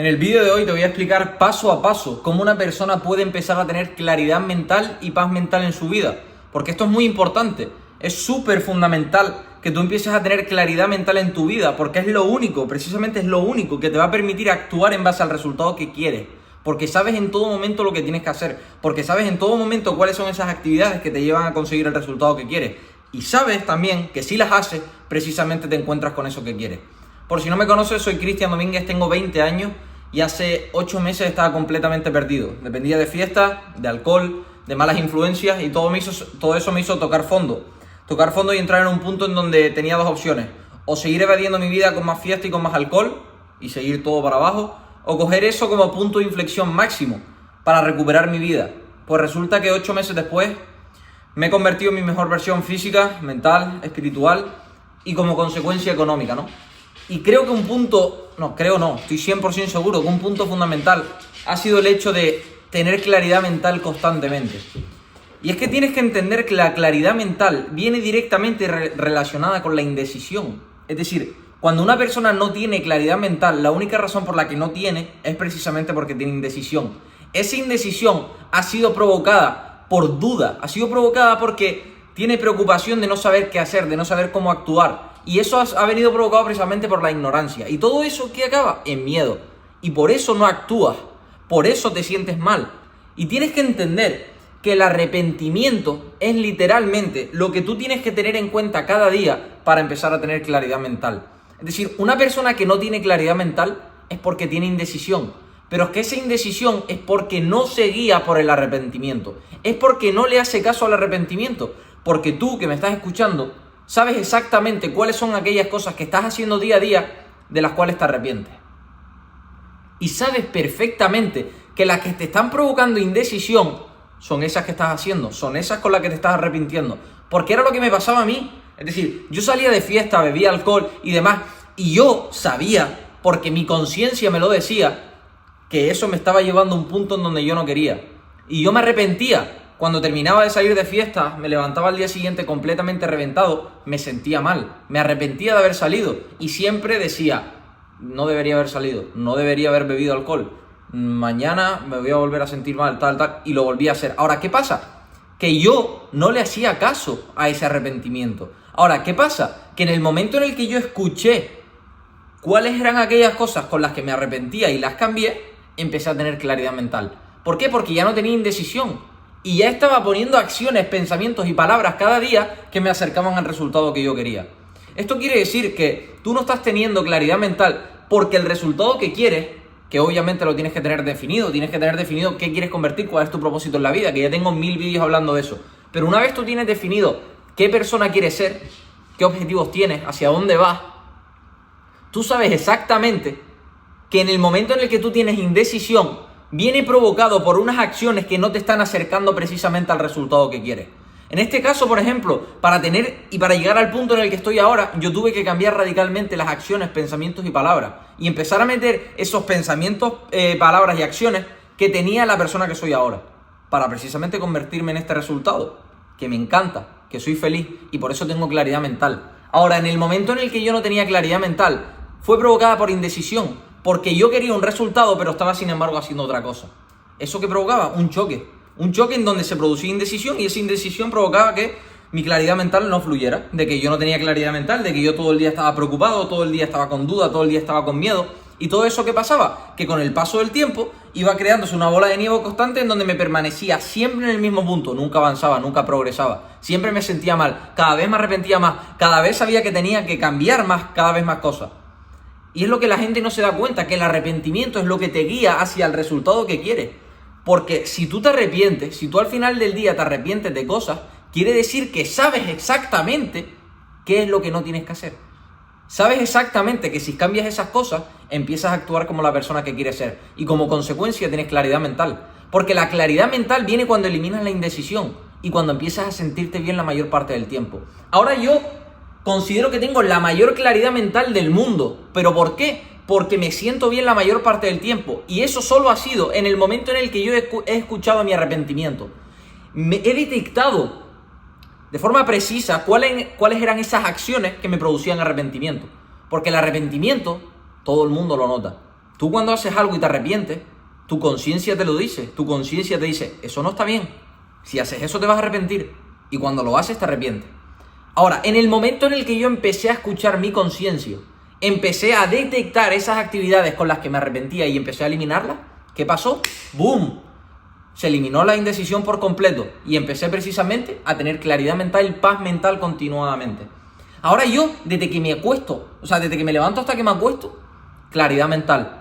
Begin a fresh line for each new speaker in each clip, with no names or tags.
En el vídeo de hoy te voy a explicar paso a paso cómo una persona puede empezar a tener claridad mental y paz mental en su vida. Porque esto es muy importante, es súper fundamental que tú empieces a tener claridad mental en tu vida, porque es lo único, precisamente es lo único que te va a permitir actuar en base al resultado que quieres. Porque sabes en todo momento lo que tienes que hacer, porque sabes en todo momento cuáles son esas actividades que te llevan a conseguir el resultado que quieres. Y sabes también que si las haces, precisamente te encuentras con eso que quieres. Por si no me conoces, soy Cristian Domínguez, tengo 20 años y hace 8 meses estaba completamente perdido. Dependía de fiestas, de alcohol, de malas influencias y todo eso me hizo tocar fondo. Tocar fondo y entrar en un punto en donde tenía dos opciones. O seguir evadiendo mi vida con más fiesta y con más alcohol y seguir todo para abajo, o coger eso como punto de inflexión máximo para recuperar mi vida. Pues resulta que 8 meses después me he convertido en mi mejor versión física, mental, espiritual y como consecuencia económica, ¿no? Y creo que estoy 100% seguro que un punto fundamental ha sido el hecho de tener claridad mental constantemente. Y es que tienes que entender que la claridad mental viene directamente relacionada con la indecisión. Es decir, cuando una persona no tiene claridad mental, la única razón por la que no tiene es precisamente porque tiene indecisión. Esa indecisión ha sido provocada por duda, ha sido provocada porque tiene preocupación de no saber qué hacer, de no saber cómo actuar. Y eso ha venido provocado precisamente por la ignorancia. Y todo eso, ¿qué acaba? En miedo. Y por eso no actúas, por eso te sientes mal. Y tienes que entender que el arrepentimiento es literalmente lo que tú tienes que tener en cuenta cada día para empezar a tener claridad mental. Es decir, una persona que no tiene claridad mental es porque tiene indecisión. Pero es que esa indecisión es porque no se guía por el arrepentimiento. Es porque no le hace caso al arrepentimiento. Porque tú que me estás escuchando sabes exactamente cuáles son aquellas cosas que estás haciendo día a día de las cuales te arrepientes. Y sabes perfectamente que las que te están provocando indecisión son esas que estás haciendo, son esas con las que te estás arrepintiendo. Porque era lo que me pasaba a mí. Es decir, yo salía de fiesta, bebía alcohol y demás, y yo sabía, porque mi conciencia me lo decía, que eso me estaba llevando a un punto en donde yo no quería. Y yo me arrepentía. Cuando terminaba de salir de fiesta, me levantaba al día siguiente completamente reventado, me sentía mal, me arrepentía de haber salido y siempre decía, no debería haber salido, no debería haber bebido alcohol, mañana me voy a volver a sentir mal, tal, y lo volví a hacer. Ahora, ¿qué pasa? Que yo no le hacía caso a ese arrepentimiento. Ahora, ¿qué pasa? Que en el momento en el que yo escuché cuáles eran aquellas cosas con las que me arrepentía y las cambié, empecé a tener claridad mental. ¿Por qué? Porque ya no tenía indecisión. Y ya estaba poniendo acciones, pensamientos y palabras cada día que me acercaban al resultado que yo quería. Esto quiere decir que tú no estás teniendo claridad mental porque el resultado que quieres, que obviamente lo tienes que tener definido qué quieres convertir, cuál es tu propósito en la vida, que ya tengo 1000 vídeos hablando de eso. Pero una vez tú tienes definido qué persona quieres ser, qué objetivos tienes, hacia dónde vas, tú sabes exactamente que en el momento en el que tú tienes indecisión, viene provocado por unas acciones que no te están acercando precisamente al resultado que quieres. En este caso, por ejemplo, para llegar al punto en el que estoy ahora, yo tuve que cambiar radicalmente las acciones, pensamientos y palabras y empezar a meter esos pensamientos, palabras y acciones que tenía la persona que soy ahora para precisamente convertirme en este resultado, que me encanta, que soy feliz y por eso tengo claridad mental. Ahora, en el momento en el que yo no tenía claridad mental, fue provocada por indecisión, porque yo quería un resultado, pero estaba sin embargo haciendo otra cosa. ¿Eso que provocaba? Un choque en donde se producía indecisión y esa indecisión provocaba que mi claridad mental no fluyera, de que yo no tenía claridad mental, de que yo todo el día estaba preocupado, todo el día estaba con duda, todo el día estaba con miedo. Y todo eso, ¿qué pasaba? Que con el paso del tiempo iba creándose una bola de nieve constante en donde me permanecía siempre en el mismo punto, nunca avanzaba, nunca progresaba, siempre me sentía mal, cada vez me arrepentía más, cada vez sabía que tenía que cambiar más, cada vez más cosas. Y es lo que la gente no se da cuenta, que el arrepentimiento es lo que te guía hacia el resultado que quieres. Porque si tú te arrepientes, si tú al final del día te arrepientes de cosas, quiere decir que sabes exactamente qué es lo que no tienes que hacer. Sabes exactamente que si cambias esas cosas, empiezas a actuar como la persona que quieres ser. Y como consecuencia tienes claridad mental. Porque la claridad mental viene cuando eliminas la indecisión y cuando empiezas a sentirte bien la mayor parte del tiempo. Ahora yo considero que tengo la mayor claridad mental del mundo. ¿Pero por qué? Porque me siento bien la mayor parte del tiempo. Y eso solo ha sido en el momento en el que yo he escuchado mi arrepentimiento. He detectado de forma precisa cuáles eran esas acciones que me producían arrepentimiento. Porque el arrepentimiento todo el mundo lo nota. Tú cuando haces algo y te arrepientes, tu conciencia te lo dice, tu conciencia te dice, eso no está bien. Si haces eso te vas a arrepentir. Y cuando lo haces te arrepientes. Ahora, en el momento en el que yo empecé a escuchar mi conciencia, empecé a detectar esas actividades con las que me arrepentía y empecé a eliminarlas, ¿qué pasó? ¡Boom! Se eliminó la indecisión por completo y empecé precisamente a tener claridad mental y paz mental continuadamente. Ahora yo, desde que me acuesto, desde que me levanto hasta que me acuesto, claridad mental,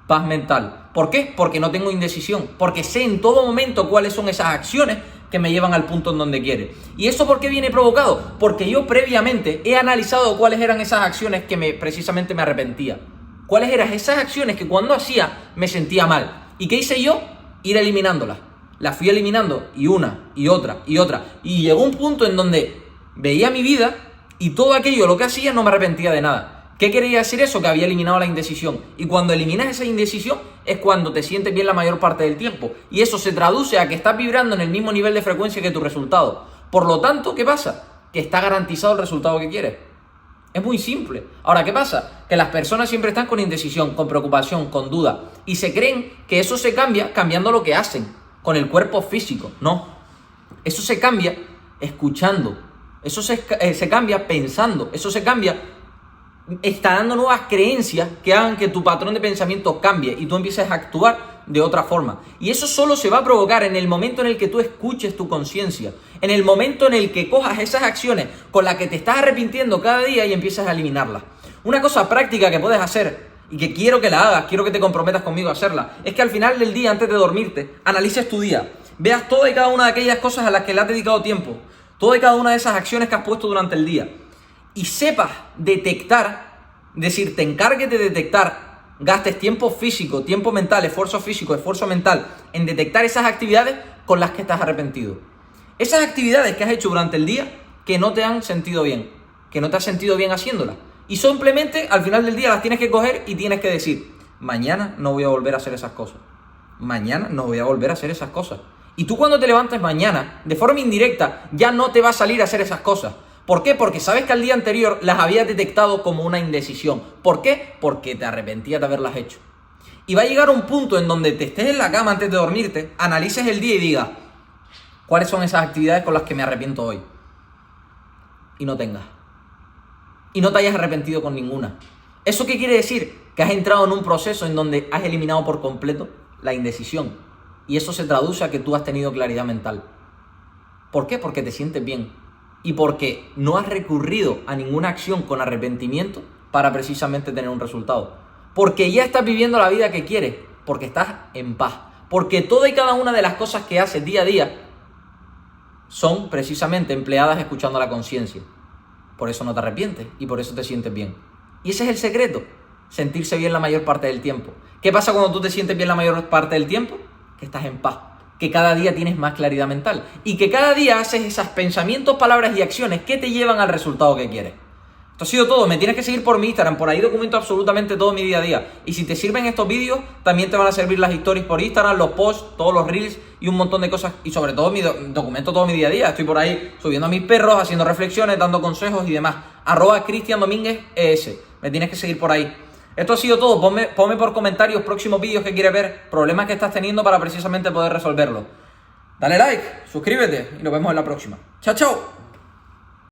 paz mental. ¿Por qué? Porque no tengo indecisión, porque sé en todo momento cuáles son esas acciones que me llevan al punto en donde quiere. ¿Y eso por qué viene provocado? Porque yo previamente he analizado cuáles eran esas acciones que precisamente me arrepentía. ¿Cuáles eran esas acciones que cuando hacía me sentía mal? ¿Y qué hice yo? Ir eliminándolas. Las fui eliminando y una, y otra, y otra. Y llegó un punto en donde veía mi vida y todo aquello, lo que hacía, no me arrepentía de nada. ¿Qué quería decir eso? Que había eliminado la indecisión. Y cuando eliminas esa indecisión es cuando te sientes bien la mayor parte del tiempo. Y eso se traduce a que estás vibrando en el mismo nivel de frecuencia que tu resultado. Por lo tanto, ¿qué pasa? Que está garantizado el resultado que quieres. Es muy simple. Ahora, ¿qué pasa? Que las personas siempre están con indecisión, con preocupación, con duda. Y se creen que eso se cambia cambiando lo que hacen, con el cuerpo físico. No. Eso se cambia escuchando. Eso se cambia pensando. Eso se cambia está dando nuevas creencias que hagan que tu patrón de pensamiento cambie y tú empieces a actuar de otra forma. Y eso solo se va a provocar en el momento en el que tú escuches tu conciencia, en el momento en el que cojas esas acciones con las que te estás arrepintiendo cada día y empieces a eliminarlas. Una cosa práctica que puedes hacer y que quiero que la hagas, quiero que te comprometas conmigo a hacerla, es que al final del día, antes de dormirte, analices tu día, veas toda y cada una de aquellas cosas a las que le has dedicado tiempo, toda y cada una de esas acciones que has puesto durante el día. Y sepas detectar, es decir, te encargues de detectar, gastes tiempo físico, tiempo mental, esfuerzo físico, esfuerzo mental, en detectar esas actividades con las que estás arrepentido. Esas actividades que has hecho durante el día que no te han sentido bien, que no te has sentido bien haciéndolas. Y simplemente al final del día las tienes que coger y tienes que decir, mañana no voy a volver a hacer esas cosas. Mañana no voy a volver a hacer esas cosas. Y tú cuando te levantes mañana, de forma indirecta, ya no te va a salir a hacer esas cosas. ¿Por qué? Porque sabes que al día anterior las habías detectado como una indecisión. ¿Por qué? Porque te arrepentías de haberlas hecho. Y va a llegar un punto en donde te estés en la cama antes de dormirte, analices el día y digas, ¿cuáles son esas actividades con las que me arrepiento hoy? Y no tengas. Y no te hayas arrepentido con ninguna. ¿Eso qué quiere decir? Que has entrado en un proceso en donde has eliminado por completo la indecisión. Y eso se traduce a que tú has tenido claridad mental. ¿Por qué? Porque te sientes bien. Y porque no has recurrido a ninguna acción con arrepentimiento para precisamente tener un resultado. Porque ya estás viviendo la vida que quieres. Porque estás en paz. Porque toda y cada una de las cosas que haces día a día son precisamente empleadas escuchando la conciencia. Por eso no te arrepientes y por eso te sientes bien. Y ese es el secreto, sentirse bien la mayor parte del tiempo. ¿Qué pasa cuando tú te sientes bien la mayor parte del tiempo? Que estás en paz, que cada día tienes más claridad mental y que cada día haces esos pensamientos, palabras y acciones que te llevan al resultado que quieres. Esto ha sido todo. Me tienes que seguir por mi Instagram, por ahí documento absolutamente todo mi día a día. Y si te sirven estos vídeos, también te van a servir las stories por Instagram, los posts, todos los reels y un montón de cosas. Y sobre todo documento todo mi día a día. Estoy por ahí subiendo a mis perros, haciendo reflexiones, dando consejos y demás. @CristianDomínguez ES. Me tienes que seguir por ahí. Esto ha sido todo. Ponme por comentarios próximos vídeos que quieres ver, problemas que estás teniendo para precisamente poder resolverlos. Dale like, suscríbete y nos vemos en la próxima. Chao, chao.